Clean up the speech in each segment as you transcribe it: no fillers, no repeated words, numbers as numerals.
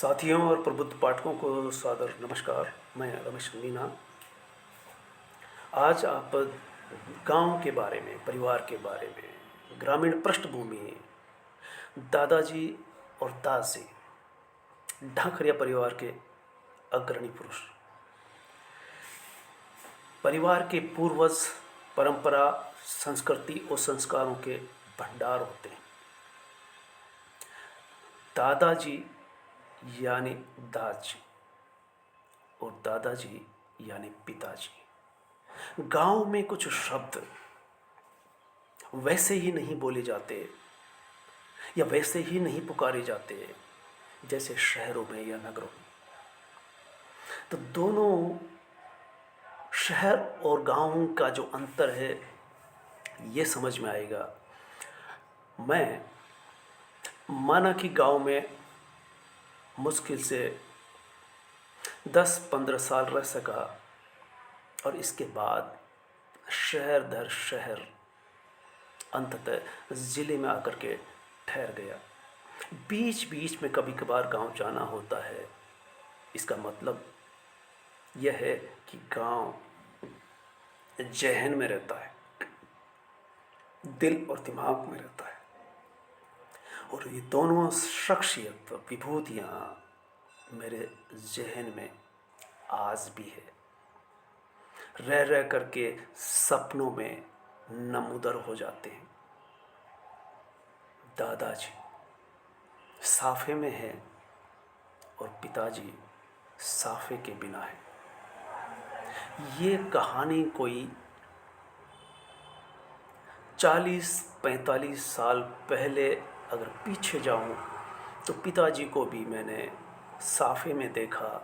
साथियों और प्रबुद्ध पाठकों को सादर नमस्कार। मैं रमेश मीना। आज आप गांव के बारे में, परिवार के बारे में, ग्रामीण पृष्ठभूमि, दादाजी और दादी, ढाकरिया परिवार के अग्रणी पुरुष, परिवार के पूर्वज, परंपरा, संस्कृति और संस्कारों के भंडार होते हैं। दादाजी यानी दादाजी और दादाजी यानी पिताजी। गांव में कुछ शब्द वैसे ही नहीं बोले जाते या वैसे ही नहीं पुकारे जाते जैसे शहरों में या नगरों में। तो दोनों शहर और गांव का जो अंतर है ये समझ में आएगा। मैं माना कि गांव में मुश्किल से 10-15 साल रह सका और इसके बाद शहर दर शहर अंततः ज़िले में आकर के ठहर गया। बीच बीच में कभी कभार गांव जाना होता है। इसका मतलब यह है कि गांव जहन में रहता है, दिल और दिमाग में रहता है। और ये दोनों शख्सियत विभूतियाँ मेरे जहन में आज भी है। रह रह करके सपनों में नमूदर हो जाते हैं। दादाजी साफे में है और पिताजी साफे के बिना है। ये कहानी कोई 40-45 साल पहले अगर पीछे जाऊं तो पिताजी को भी मैंने साफे में देखा।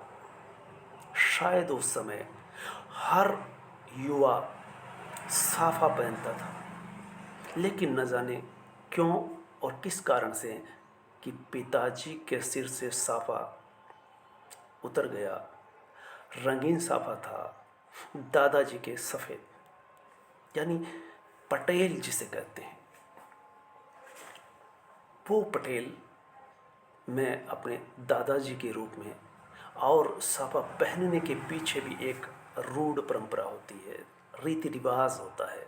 शायद उस समय हर युवा साफा पहनता था, लेकिन न जाने क्यों और किस कारण से कि पिताजी के सिर से साफा उतर गया। रंगीन साफा था, दादाजी के सफ़ेद, यानी पटेल जिसे कहते हैं। वो पटेल मैं अपने दादाजी के रूप में, और साफा पहनने के पीछे भी एक रूढ़ परंपरा होती है, रीति रिवाज होता है।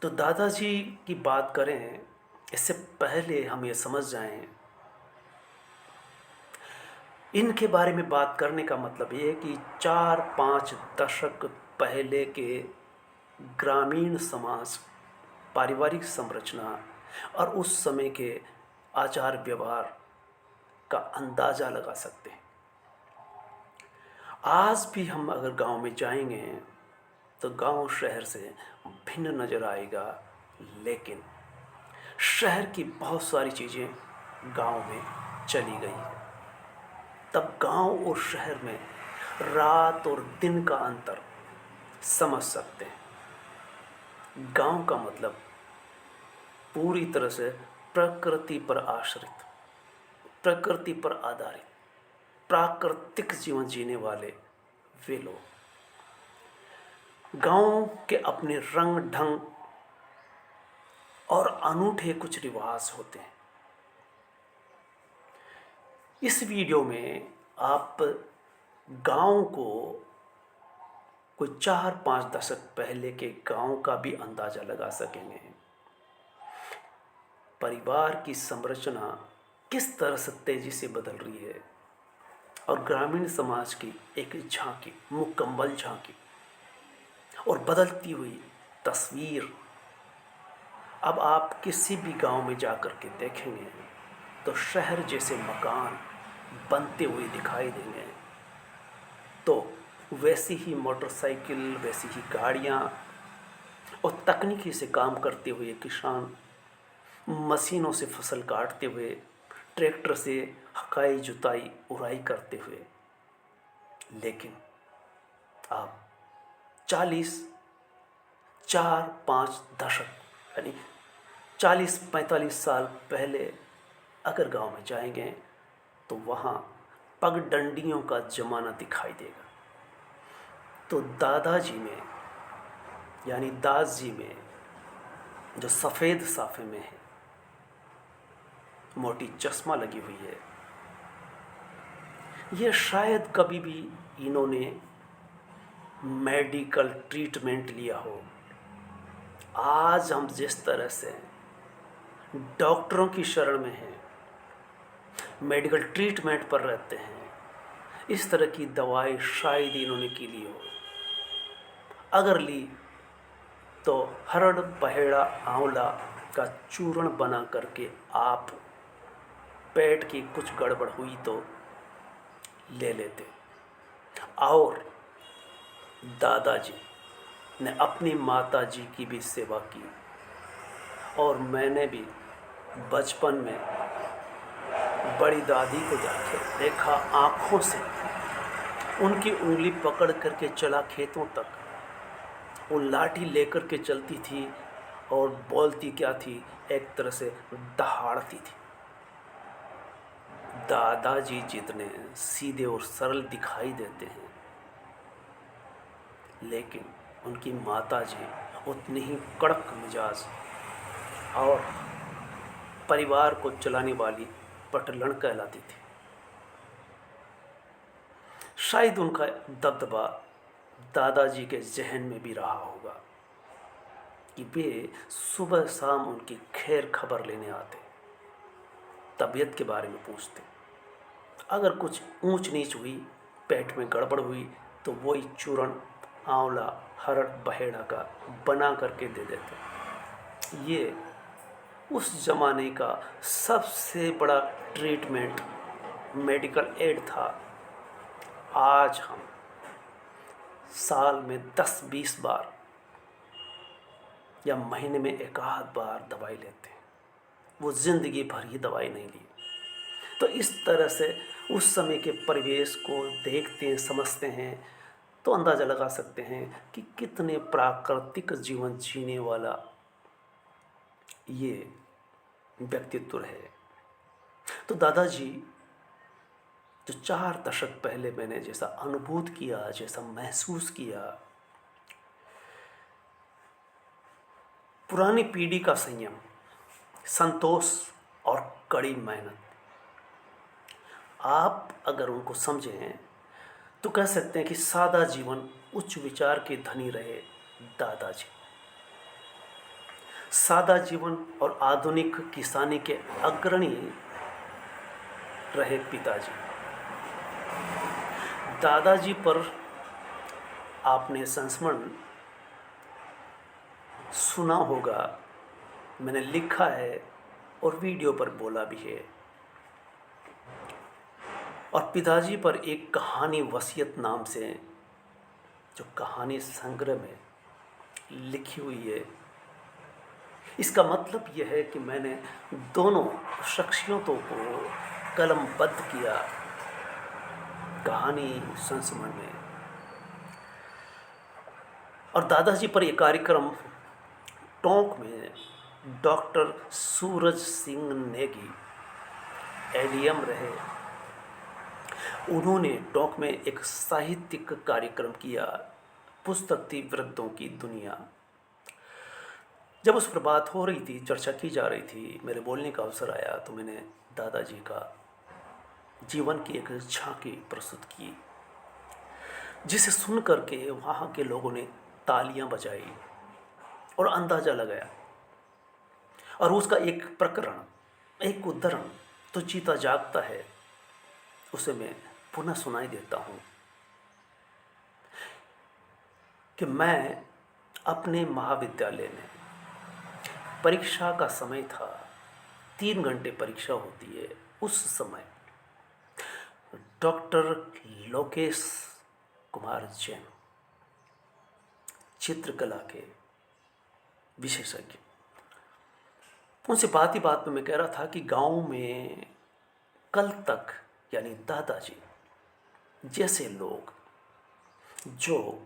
तो दादाजी की बात करें इससे पहले हम ये समझ जाएं, इनके बारे में बात करने का मतलब ये है कि 4-5 दशक पहले के ग्रामीण समाज, पारिवारिक संरचना और उस समय के आचार व्यवहार का अंदाज़ा लगा सकते हैं। आज भी हम अगर गांव में जाएंगे तो गांव शहर से भिन्न नज़र आएगा, लेकिन शहर की बहुत सारी चीज़ें गांव में चली गई हैं। तब गांव और शहर में रात और दिन का अंतर समझ सकते हैं। गांव का मतलब पूरी तरह से प्रकृति पर आश्रित, प्रकृति पर आधारित, प्राकृतिक जीवन जीने वाले वे लोग। गांव के अपने रंग ढंग और अनूठे कुछ रिवाज होते हैं। इस वीडियो में आप गांव को कोई 4-5 दशक पहले के गांव का भी अंदाज़ा लगा सकेंगे। परिवार की संरचना किस तरह से तेजी से बदल रही है और ग्रामीण समाज की एक झांकी, मुकम्मल झांकी और बदलती हुई तस्वीर। अब आप किसी भी गांव में जाकर के देखेंगे तो शहर जैसे मकान बनते हुए दिखाई देंगे, तो वैसी ही मोटरसाइकिल, वैसी ही गाड़ियाँ और तकनीकी से काम करते हुए किसान, मशीनों से फसल काटते हुए, ट्रैक्टर से हकाई जुताई उराई करते हुए। लेकिन आप 4-5 दशक यानी 40-45 साल पहले अगर गांव में जाएंगे तो वहाँ पगडंडियों का ज़माना दिखाई देगा। तो दादाजी में यानी दास जी में जो सफ़ेद साफे में है, मोटी चश्मा लगी हुई है। ये शायद कभी भी इन्होंने मेडिकल ट्रीटमेंट लिया हो। आज हम जिस तरह से डॉक्टरों की शरण में हैं, मेडिकल ट्रीटमेंट पर रहते हैं, इस तरह की दवाई शायद इन्होंने की ली हो। अगर ली तो हरड़ पहेड़ा आंवला का चूर्ण बना करके आप पेट की कुछ गड़बड़ हुई तो ले लेते। और दादाजी ने अपनी माता जी की भी सेवा की, और मैंने भी बचपन में बड़ी दादी को जाके देखा आँखों से, उनकी उंगली पकड़ करके चला खेतों तक। वो लाठी लेकर के चलती थी और बोलती क्या थी, एक तरह से दहाड़ती थी। दादाजी जितने सीधे और सरल दिखाई देते हैं, लेकिन उनकी माताजी उतनी ही कड़क मिजाज और परिवार को चलाने वाली पटलन कहलाती थी। शायद उनका दबदबा दादाजी के जहन में भी रहा होगा कि वे सुबह शाम उनकी खैर खबर लेने आते, तबीयत के बारे में पूछते। अगर कुछ ऊंच नीच हुई, पेट में गड़बड़ हुई, तो वही चूर्ण आंवला हरड़ बहेड़ा का बना करके दे देते। ये उस ज़माने का सबसे बड़ा ट्रीटमेंट, मेडिकल एड था। आज हम साल में 10-20 बार या महीने में एक आध बार दवाई लेते हैं, वो ज़िंदगी भर ही दवाई नहीं ली। तो इस तरह से उस समय के परिवेश को देखते हैं, समझते हैं, तो अंदाज़ा लगा सकते हैं कि कितने प्राकृतिक जीवन जीने वाला ये व्यक्तित्व है। तो दादाजी जो 4 दशक पहले मैंने जैसा अनुभूत किया, जैसा महसूस किया, पुरानी पीढ़ी का संयम, संतोष और कड़ी मेहनत, आप अगर उनको समझें तो कह सकते हैं कि सादा जीवन, उच्च विचार के धनी रहे दादाजी। सादा जीवन और आधुनिक किसानी के अग्रणी रहे पिताजी। दादाजी पर आपने संस्मरण सुना होगा, मैंने लिखा है और वीडियो पर बोला भी है। और पिताजी पर एक कहानी वसीयत नाम से जो कहानी संग्रह में लिखी हुई है, इसका मतलब यह है कि मैंने दोनों शख्सियतों को कलमबद्ध किया कहानी संस्मरण में। और दादाजी पर यह कार्यक्रम टोंक में डॉक्टर सूरज सिंह नेगी एडीएम रहे, उन्होंने टोंक में एक साहित्यिक कार्यक्रम किया, पुस्तक थी वृद्धों की दुनिया। जब उस पर बात हो रही थी, चर्चा की जा रही थी, मेरे बोलने का अवसर आया, तो मैंने दादाजी का जीवन की एक झांकी प्रस्तुत की, जिसे सुन करके वहाँ के लोगों ने तालियां बजाई और अंदाज़ा लगाया। और उसका एक प्रकरण, एक उदाहरण तो जीता जागता है, उसे मैं पुनः सुनाई देता हूँ कि मैं अपने महाविद्यालय में, परीक्षा का समय था, 3 घंटे परीक्षा होती है। उस समय डॉक्टर लोकेश कुमार जैन, चित्रकला के विशेषज्ञ, उनसे बात ही बात में मैं कह रहा था कि गांव में कल तक, यानी दादाजी जैसे लोग, जो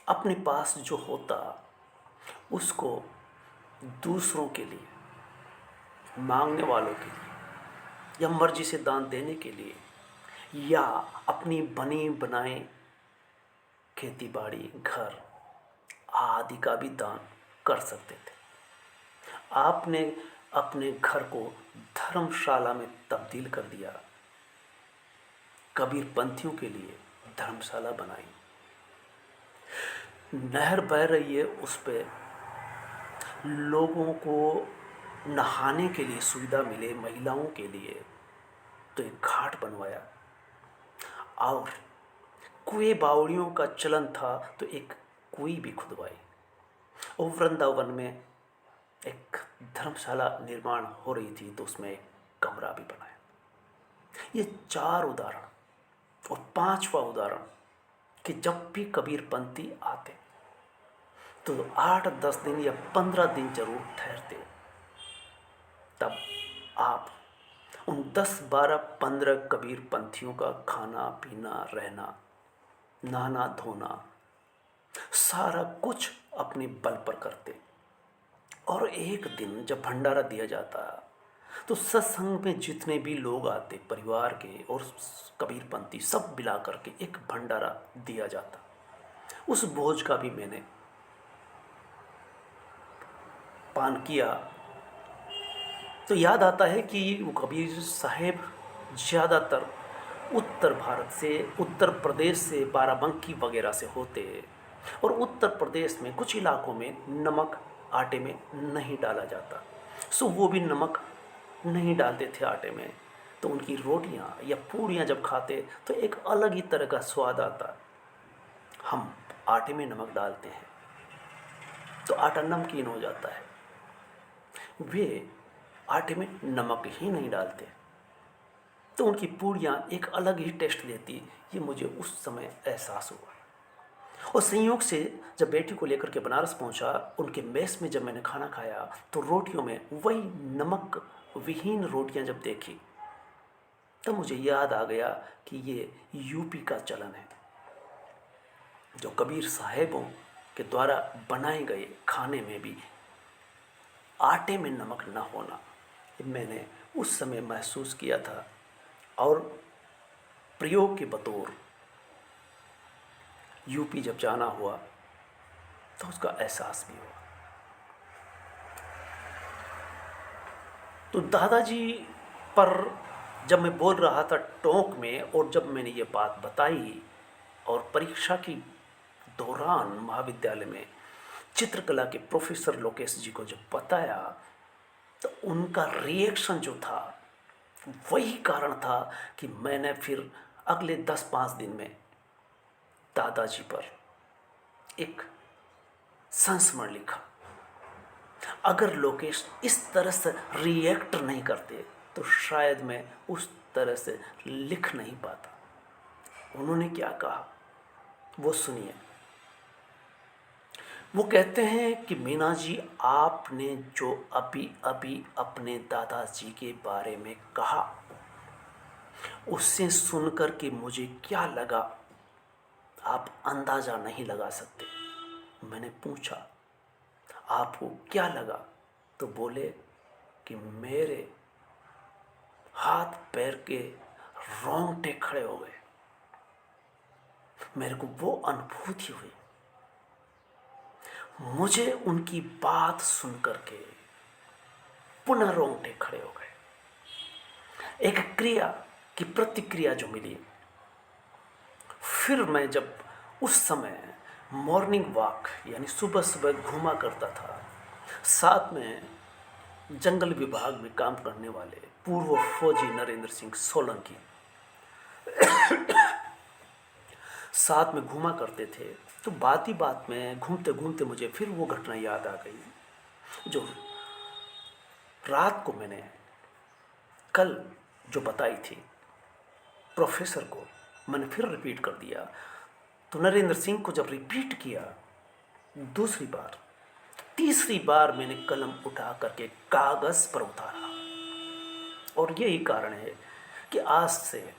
अपने पास जो होता उसको दूसरों के लिए, मांगने वालों के लिए, या मर्जी से दान देने के लिए, या अपनी बनी बनाए खेती बाड़ी, घर आदि का भी दान कर सकते थे। आपने अपने घर को धर्मशाला में तब्दील कर दिया। कबीरपंथियों के लिए धर्मशाला बनाई। नहर बह रही है, उस पे लोगों को नहाने के लिए सुविधा मिले, महिलाओं के लिए, तो एक घाट बनवाया। और कुएं बावड़ियों का चलन था, तो एक कुएं भी खुदवाई। और वृंदावन में एक धर्मशाला निर्माण हो रही थी, तो उसमें एक कमरा भी बनाया। ये 4 उदाहरण। और 5वां उदाहरण कि जब भी कबीरपंथी आते तो 8-10 दिन या 15 दिन जरूर ठहरते। तब आप उन 10-12-15 कबीरपंथियों का खाना पीना, रहना, नहाना धोना, सारा कुछ अपने बल पर करते। और एक दिन जब भंडारा दिया जाता तो सत्संग में जितने भी लोग आते, परिवार के और कबीरपंथी सब मिला करके एक भंडारा दिया जाता। उस भोज का भी मैंने पान किया। तो याद आता है कि वो कबीर साहेब ज़्यादातर उत्तर भारत से, उत्तर प्रदेश से, बाराबंकी वगैरह से होते। और उत्तर प्रदेश में कुछ इलाकों में नमक आटे में नहीं डाला जाता, सो वो भी नमक नहीं डालते थे आटे में। तो उनकी रोटियां या पूड़ियां जब खाते तो एक अलग ही तरह का स्वाद आता। हम आटे में नमक डालते हैं तो आटा नमकीन हो जाता है, वे आटे में नमक ही नहीं डालते, तो उनकी पूड़ियाँ एक अलग ही टेस्ट लेती। ये मुझे उस समय एहसास हुआ। और संयोग से जब बेटी को लेकर के बनारस पहुंचा, उनके मेस में जब मैंने खाना खाया तो रोटियों में वही नमक विहीन रोटियां जब देखी, तब मुझे याद आ गया कि ये यूपी का चलन है। जो कबीर साहेबों के द्वारा बनाए गए खाने में भी आटे में नमक न होना, मैंने उस समय महसूस किया था। और प्रयोग के बतौर यूपी जब जाना हुआ तो उसका एहसास भी हुआ। तो दादाजी पर जब मैं बोल रहा था टोंक में, और जब मैंने ये बात बताई और परीक्षा की दौरान महाविद्यालय में चित्रकला के प्रोफेसर लोकेश जी को जब बताया, तो उनका रिएक्शन जो था वही कारण था कि मैंने फिर अगले 10-5 दिन में दादाजी पर एक संस्मरण लिखा। अगर लोकेश इस तरह से रिएक्ट नहीं करते तो शायद मैं उस तरह से लिख नहीं पाता। उन्होंने क्या कहा वो सुनिए। वो कहते हैं कि मीना जी, आपने जो अभी अभी अपने दादाजी के बारे में कहा, उससे सुनकर के मुझे क्या लगा आप अंदाज़ा नहीं लगा सकते। मैंने पूछा आपको क्या लगा, तो बोले कि मेरे हाथ पैर के रोंगटे खड़े हो गए। मेरे को वो अनुभूति हुई। मुझे उनकी बात सुनकर के पुनः रोंगटे खड़े हो गए। एक क्रिया की प्रतिक्रिया जो मिली। फिर मैं जब उस समय मॉर्निंग वॉक यानी सुबह सुबह घूमा करता था, साथ में जंगल विभाग में काम करने वाले पूर्व फौजी नरेंद्र सिंह सोलंकी साथ में घूमा करते थे, तो बात ही बात में घूमते घूमते मुझे फिर वो घटना याद आ गई जो रात को मैंने कल जो बताई थी प्रोफेसर को। मैंने फिर रिपीट कर दिया। तो नरेंद्र सिंह को जब रिपीट किया दूसरी बार, तीसरी बार मैंने कलम उठा करके कागज पर उतारा। और यही कारण है कि आज से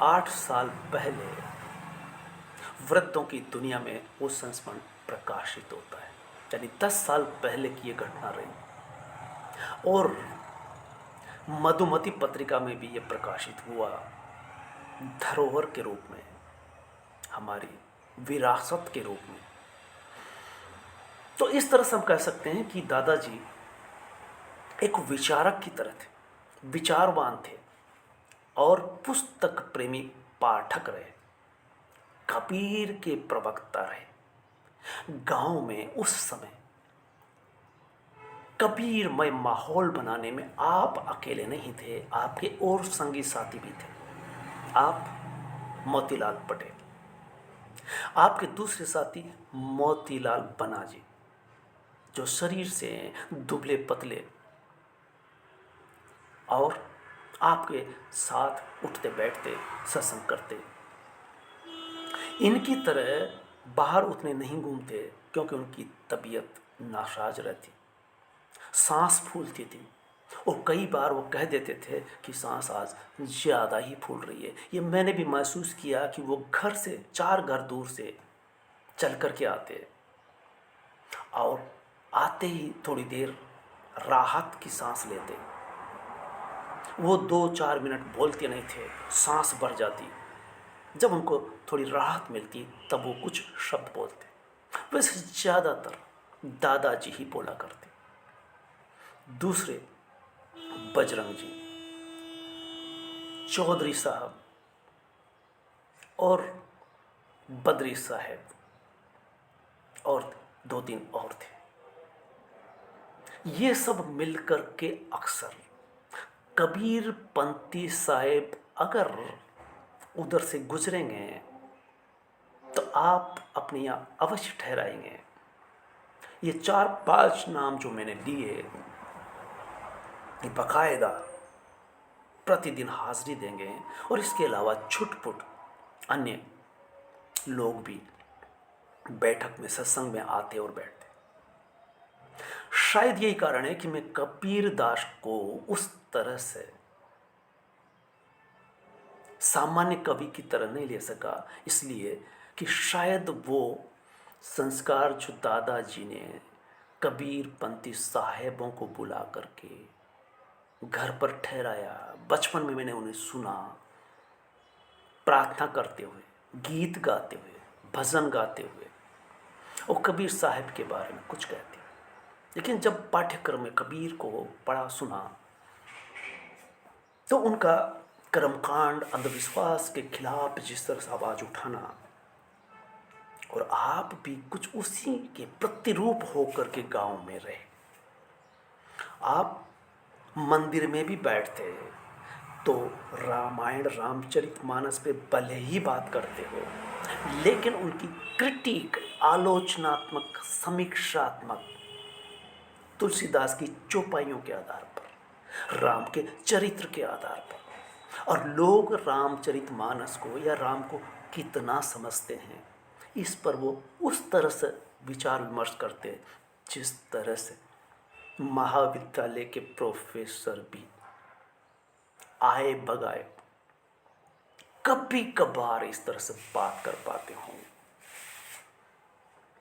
8 साल पहले वृद्धों की दुनिया में वो संस्मरण प्रकाशित होता है, यानी 10 साल पहले की ये घटना रही। और मधुमती पत्रिका में भी ये प्रकाशित हुआ, धरोहर के रूप में, हमारी विरासत के रूप में। तो इस तरह से हम कह सकते हैं कि दादाजी एक विचारक की तरह थे, विचारवान थे और पुस्तक प्रेमी पाठक रहे, कबीर के प्रवक्ता रहे। गांव में उस समय कबीरमय माहौल बनाने में आप अकेले नहीं थे, आपके और संगी साथी भी थे। आप मोतीलाल पटेल, आपके दूसरे साथी मोतीलाल बनाजी, जो शरीर से दुबले पतले और आपके साथ उठते बैठते सत्संग करते। इनकी तरह बाहर उतने नहीं घूमते क्योंकि उनकी तबीयत नासाज रहती, सांस फूलती थी और कई बार वो कह देते थे कि सांस आज ज़्यादा ही फूल रही है। ये मैंने भी महसूस किया कि वो घर से 4 घर दूर से चल कर के आते और आते ही थोड़ी देर राहत की सांस लेते। वो 2-4 मिनट बोलते नहीं थे, सांस भर जाती। जब उनको थोड़ी राहत मिलती तब वो कुछ शब्द बोलते। वैसे ज़्यादातर दादाजी ही बोला करते। दूसरे बजरंग जी, चौधरी साहब और बद्री साहब और 2-3 और थे। ये सब मिलकर के अक्सर कबीर पंथी साहेब अगर उधर से गुजरेंगे तो आप अपने यहाँ अवश्य ठहराएंगे। ये 4-5 नाम जो मैंने लिए, ये बाकायदा प्रतिदिन हाजिरी देंगे और इसके अलावा छुटपुट अन्य लोग भी बैठक में सत्संग में आते और बैठते। शायद यही कारण है कि मैं कबीर दास को उस तरह से सामान्य कवि की तरह नहीं ले सका, इसलिए कि शायद वो संस्कार जो दादाजी ने कबीर पंथी साहेबों को बुला करके घर पर ठहराया, बचपन में मैंने उन्हें सुना प्रार्थना करते हुए, गीत गाते हुए, भजन गाते हुए और कबीर साहब के बारे में कुछ कहते। लेकिन जब पाठ्यक्रम में कबीर को पढ़ा सुना तो उनका कर्मकांड, अंधविश्वास के खिलाफ जिस तरह से आवाज़ उठाना और आप भी कुछ उसी के प्रतिरूप होकर के गांव में रहे। आप मंदिर में भी बैठते तो रामायण रामचरितमानस पे भले ही बात करते हो, लेकिन उनकी क्रिटिक, आलोचनात्मक, समीक्षात्मक तुलसीदास की चौपाइयों के आधार पर, राम के चरित्र के आधार पर, और लोग रामचरितमानस को या राम को कितना समझते हैं, इस पर वो उस तरह से विचार विमर्श करते जिस तरह से महाविद्यालय के प्रोफेसर भी आए बगाए कभी कभार इस तरह से बात कर पाते हों।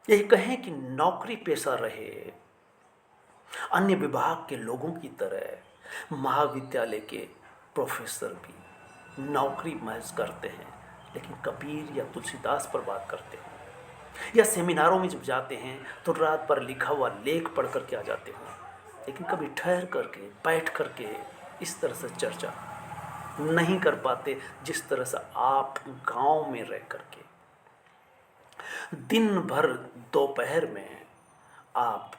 यही कहें कि नौकरी पेशा रहे अन्य विभाग के लोगों की तरह महाविद्यालय के प्रोफेसर भी नौकरी महज करते हैं, लेकिन कबीर या तुलसीदास पर बात करते हैं, या सेमिनारों में जब जाते हैं तो रात भर लिखा हुआ लेख पढ़ कर के आ जाते हैं, लेकिन कभी ठहर करके बैठ करके इस तरह से चर्चा नहीं कर पाते जिस तरह से आप गांव में रह करके दिन भर दोपहर में आप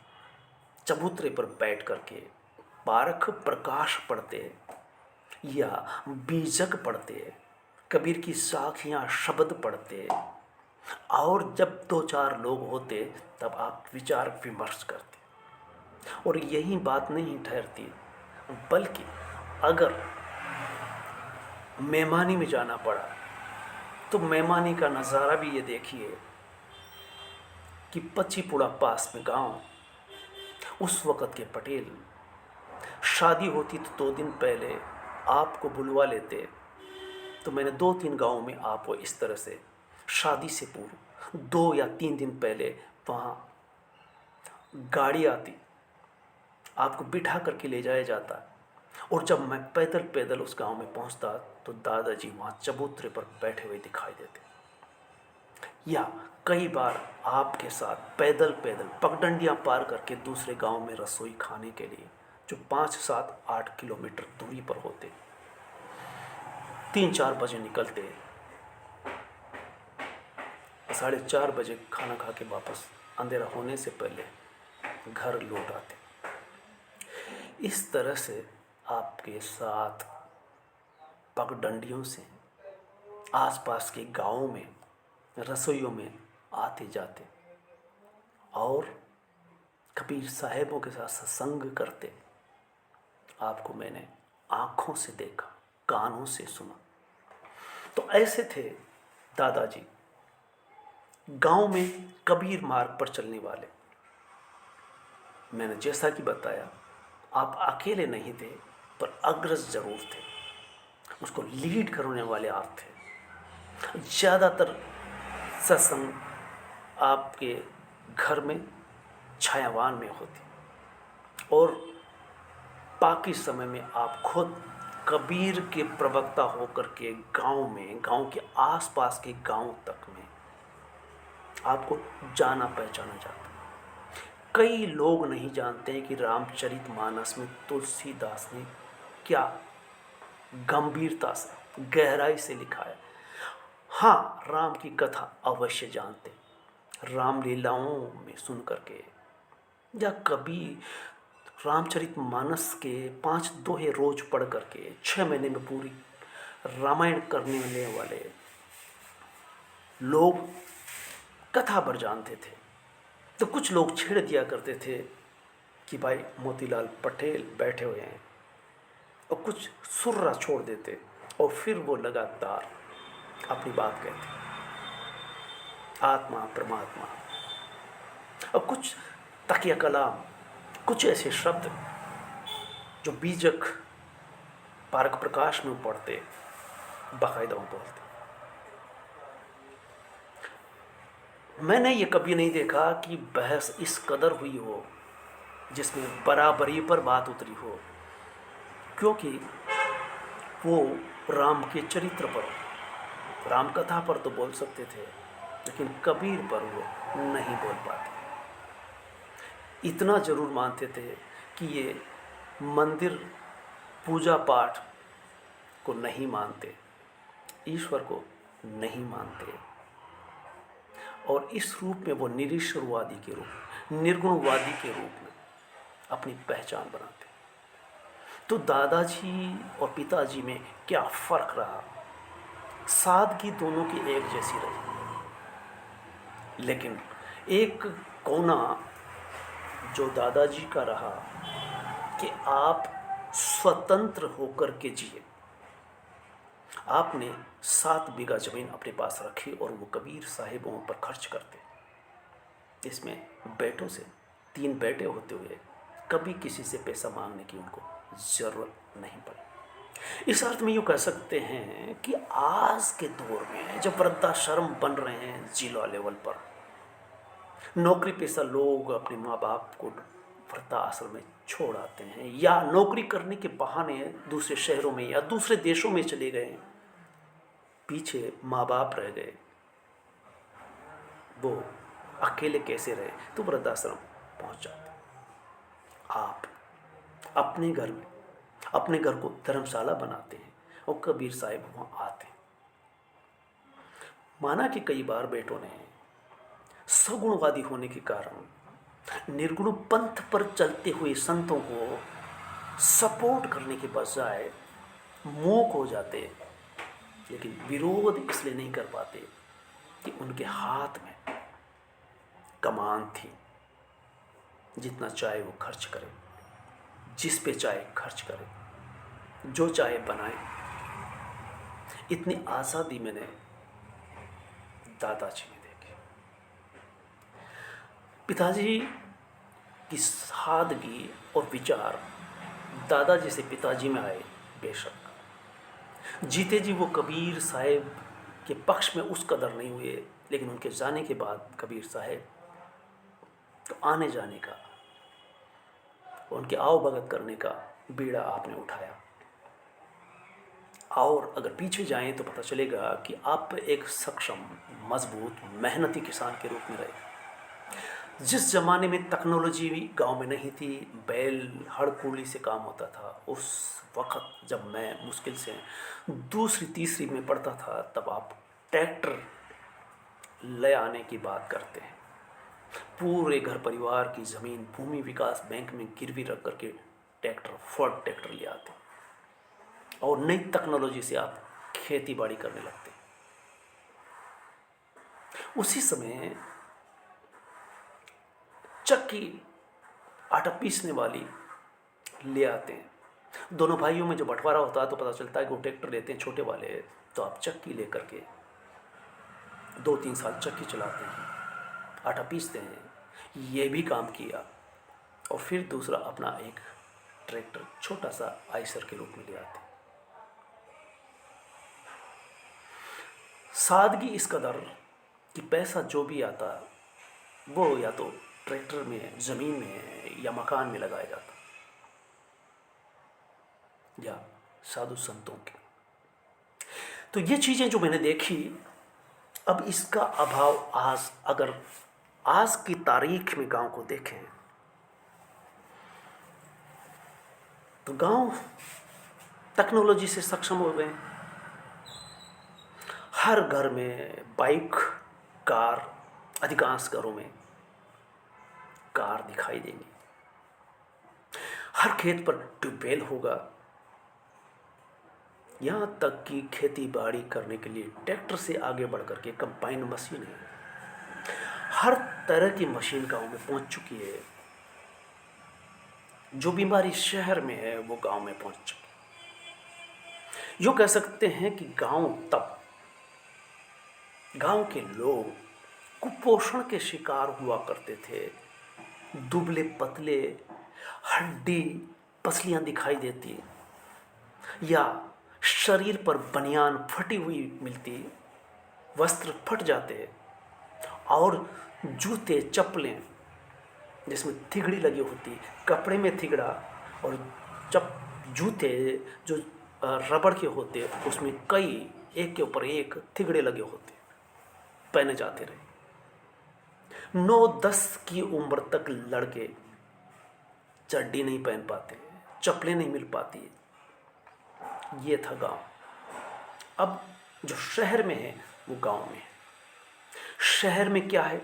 चबूतरे पर बैठ करके पारख प्रकाश पढ़ते या बीजक पढ़ते, कबीर की साखियाँ शब्द पढ़ते, और जब 2-4 लोग होते तब आप विचार विमर्श करते। और यही बात नहीं ठहरती, बल्कि अगर मेहमानी में जाना पड़ा तो मेहमानी का नज़ारा भी ये देखिए कि पच्चीपुड़ा पास में गांव, उस वक़्त के पटेल, शादी होती तो 2 दिन पहले आपको बुलवा लेते। तो मैंने 2-3 गाँव में आपको इस तरह से शादी से पूर्व 2 या 3 दिन पहले वहाँ गाड़ी आती, आपको बिठा करके ले जाया जाता, और जब मैं पैदल पैदल उस गांव में पहुंचता तो दादाजी वहाँ चबूतरे पर बैठे हुए दिखाई देते। या कई बार आपके साथ पैदल पैदल पगडंडियाँ पार करके दूसरे गांव में रसोई खाने के लिए जो 5, 7, 8 किलोमीटर दूरी पर होते। 3, 4 बजे निकलते, 4:30 बजे खाना खा के वापस अंधेरा होने से पहले घर लौट आते। इस तरह से आपके साथ पगडंडियों से आसपास के गांवों में, रसोइयों में आते जाते और कबीर साहेबों के साथ सत्संग करते। आपको मैंने आंखों से देखा, कानों से सुना। तो ऐसे थे दादाजी, गांव में कबीर मार्ग पर चलने वाले। मैंने जैसा कि बताया, आप अकेले नहीं थे, पर अग्रज जरूर थे। उसको लीड करने वाले आप थे। ज़्यादातर सत्संग आपके घर में छायावान में होती और बाकी समय में आप खुद कबीर के प्रवक्ता होकर के गांव में, गांव के आसपास के गांव तक में आपको जाना पहचाना जाता। कई लोग नहीं जानते कि रामचरितमानस में तुलसीदास ने क्या गंभीरता से, गहराई से लिखा है। हाँ, राम की कथा अवश्य जानते, रामलीलाओं में सुन करके, या कभी रामचरितमानस के 5 दोहे रोज पढ़ करके 6 महीने में पूरी रामायण करने वाले लोग कथा भर जानते थे। तो कुछ लोग छेड़ दिया करते थे कि भाई मोतीलाल पटेल बैठे हुए हैं, और कुछ सुर्रा छोड़ देते और फिर वो लगातार अपनी बात कहते, आत्मा परमात्मा। और कुछ तकिया कलाम, कुछ ऐसे शब्द जो बीजक पारक प्रकाश में पढ़ते, बाकायदा बोलते। मैंने ये कभी नहीं देखा कि बहस इस कदर हुई हो जिसमें बराबरी पर बात उतरी हो, क्योंकि वो राम के चरित्र पर, राम कथा पर तो बोल सकते थे, लेकिन कबीर पर वो नहीं बोल पाते। इतना जरूर मानते थे कि ये मंदिर पूजा पाठ को नहीं मानते, ईश्वर को नहीं मानते, और इस रूप में वो निरीश्वरवादी के रूप, निर्गुणवादी के रूप में अपनी पहचान बनाते। तो दादाजी और पिताजी में क्या फर्क रहा? सादगी दोनों की एक जैसी रही, लेकिन एक कोना जो दादाजी का रहा कि आप स्वतंत्र होकर के जिए। आपने 7 बीघा जमीन अपने पास रखी और वो कबीर साहिबों पर खर्च करते। इसमें बेटों से, 3 बेटे होते हुए कभी किसी से पैसा मांगने की उनको ज़रूरत नहीं पड़ी। इस अर्थ में यूँ कह सकते हैं कि आज के दौर में जब वृद्धाश्रम बन रहे हैं जिला लेवल पर, नौकरी पेशा लोग अपने माँ बाप को वृद्धाश्रम में छोड़ आते हैं, या नौकरी करने के बहाने दूसरे शहरों में या दूसरे देशों में चले गए, पीछे माँ बाप रह गए, वो अकेले कैसे रहे, तो वृद्धाश्रम पहुंच जाते। आप अपने घर में, अपने घर को धर्मशाला बनाते हैं और कबीर साहिब वहाँ आते हैं। माना कि कई बार बेटों ने सगुणवादी होने के कारण निर्गुण पंथ पर चलते हुए संतों को सपोर्ट करने के बजाय मूक हो जाते, लेकिन विरोध इसलिए नहीं कर पाते कि उनके हाथ में कमान थी, जितना चाहे वो खर्च करे, जिस पे चाहे खर्च करे, जो चाहे बनाए। इतनी आज़ादी मैंने दादाजी में देखी। पिताजी की सादगी और विचार दादाजी से पिताजी में आए, बेशक जीते जी वो कबीर साहिब के पक्ष में उस कदर नहीं हुए, लेकिन उनके जाने के बाद कबीर साहिब तो आने जाने का, उनके आओ भगत करने का बीड़ा आपने उठाया। और अगर पीछे जाएं तो पता चलेगा कि आप एक सक्षम, मजबूत, मेहनती किसान के रूप में रहे। जिस ज़माने में टेक्नोलॉजी भी गाँव में नहीं थी, बैल, हड़ कूली से काम होता था, उस वक़्त जब मैं मुश्किल से दूसरी तीसरी में पढ़ता था, तब आप ट्रैक्टर ले आने की बात करते हैं। पूरे घर परिवार की ज़मीन भूमि विकास बैंक में गिरवी रख करके ट्रैक्टर, फोर्ड ट्रैक्टर ले आते और नई टेक्नोलॉजी से आप खेती बाड़ी करने लगते। उसी समय चक्की, आटा पीसने वाली ले आते हैं। दोनों भाइयों में जो बंटवारा होता है तो पता चलता है कि वो ट्रैक्टर लेते हैं छोटे वाले, तो आप चक्की लेकर के 2-3 साल चक्की चलाते हैं, आटा पीसते हैं, ये भी काम किया और फिर दूसरा अपना एक ट्रैक्टर छोटा सा आइसर के रूप में ले आते हैं। सादगी इस कदर कि पैसा जो भी आता वो या तो ट्रैक्टर में, ज़मीन में या मकान में लगाया जाता, या साधु संतों की। तो ये चीज़ें जो मैंने देखी, अब इसका अभाव आज, अगर आज की तारीख में गांव को देखें तो गांव टेक्नोलॉजी से सक्षम हो गए। हर घर में बाइक, कार, अधिकांश घरों में कार दिखाई देंगी। हर खेत पर ट्यूबवेल होगा। यहाँ तक कि खेती बाड़ी करने के लिए ट्रैक्टर से आगे बढ़ करके कंबाइन मशीन है। हर तरह की मशीन गांव में पहुंच चुकी है। जो बीमारी शहर में है वो गांव में पहुंच चुकी। यूँ कह सकते हैं कि गांव के लोग कुपोषण के शिकार हुआ करते थे। दुबले पतले, हड्डी पसलियां दिखाई देती, या शरीर पर बनियान फटी हुई मिलती, वस्त्र फट जाते और जूते चप्पलें जिसमें थिगड़ी लगी होती, कपड़े में थिगड़ा, और जूते जो रबड़ के होते उसमें कई एक के ऊपर एक थिगड़े लगे होते, पहने जाते रहे। 9-10 की उम्र तक लड़के चड्डी नहीं पहन पाते, चप्पलें नहीं मिल पाती। ये था गांव। अब जो शहर में है वो गांव में है। शहर में क्या है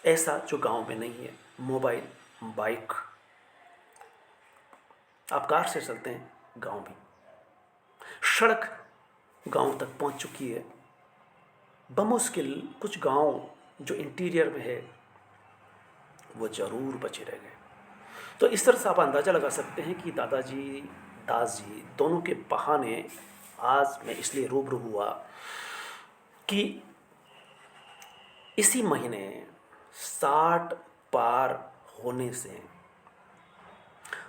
ऐसा जो गांव में नहीं है? Mobile, bike. आप कार से चलते हैं, गांव भी। सड़क गांव तक पहुंच चुकी है। बमुश्किल कुछ गांव जो इंटीरियर में है वो जरूर बचे रह गए। तो इस तरह से आप अंदाज़ा लगा सकते हैं कि दादाजी, दास जी दोनों के बहाने आज मैं इसलिए रूबरू हुआ कि इसी महीने 60 पार होने से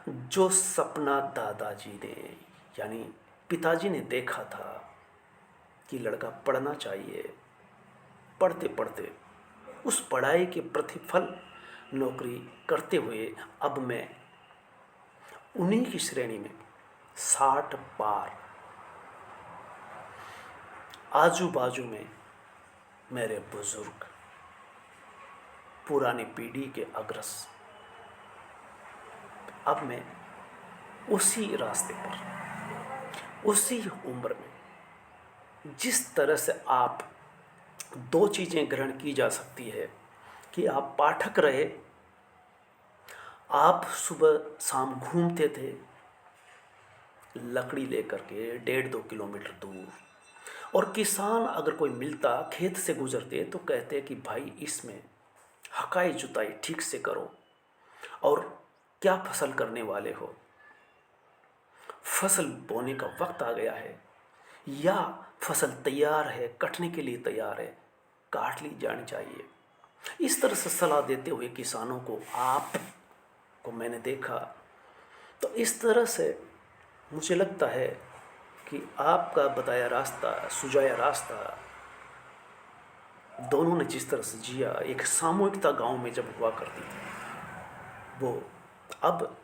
जो सपना दादाजी ने, यानी पिताजी ने देखा था कि लड़का पढ़ना चाहिए, पढ़ते पढ़ते उस पढ़ाई के प्रतिफल नौकरी करते हुए अब मैं उन्हीं की श्रेणी में 60 पार, आजू बाजू में मेरे बुजुर्ग, पुरानी पीढ़ी के अग्रस, अब मैं उसी रास्ते पर, उसी उम्र में। जिस तरह से आप 2 चीज़ें ग्रहण की जा सकती है कि आप पाठक रहे, आप सुबह शाम घूमते थे लकड़ी लेकर के 1.5-2 किलोमीटर दूर, और किसान अगर कोई मिलता, खेत से गुजरते तो कहते कि भाई इसमें हकाई जुताई ठीक से करो, और क्या फसल करने वाले हो, फसल बोने का वक्त आ गया है, या फसल तैयार है, कटने के लिए तैयार है, काट ली जानी चाहिए। इस तरह से सलाह देते हुए किसानों को आपको मैंने देखा। तो इस तरह से मुझे लगता है कि आपका बताया रास्ता, सुझाया रास्ता, दोनों ने जिस तरह से जिया, एक सामूहिकता गांव में जब हुआ करती थी, वो अब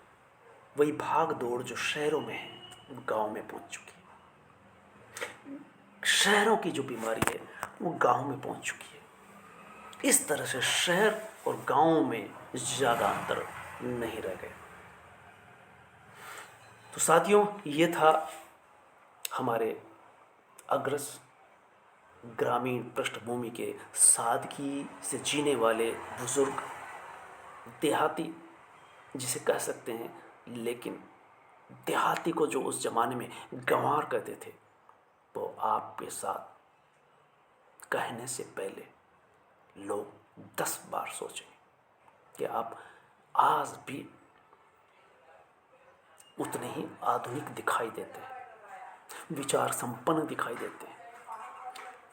वही भाग दौड़ जो शहरों में है गांव में पहुंच चुकी है। शहरों की जो बीमारी है वो गांव में पहुंच चुकी है। इस तरह से शहर और गाँव में ज़्यादा अंतर नहीं रह गया। तो साथियों, ये था हमारे अग्रज ग्रामीण पृष्ठभूमि के सादगी से जीने वाले बुजुर्ग देहाती जिसे कह सकते हैं, लेकिन देहाती को जो उस जमाने में गंवार कहते थे, वो आपके साथ कहने से पहले लोग 10 बार सोचें कि आप आज भी उतने ही आधुनिक दिखाई देते हैं, विचार संपन्न दिखाई देते हैं।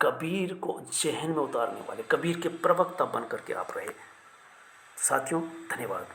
कबीर को जहन में उतारने वाले, कबीर के प्रवक्ता बन करके आप रहे। साथियों, धन्यवाद।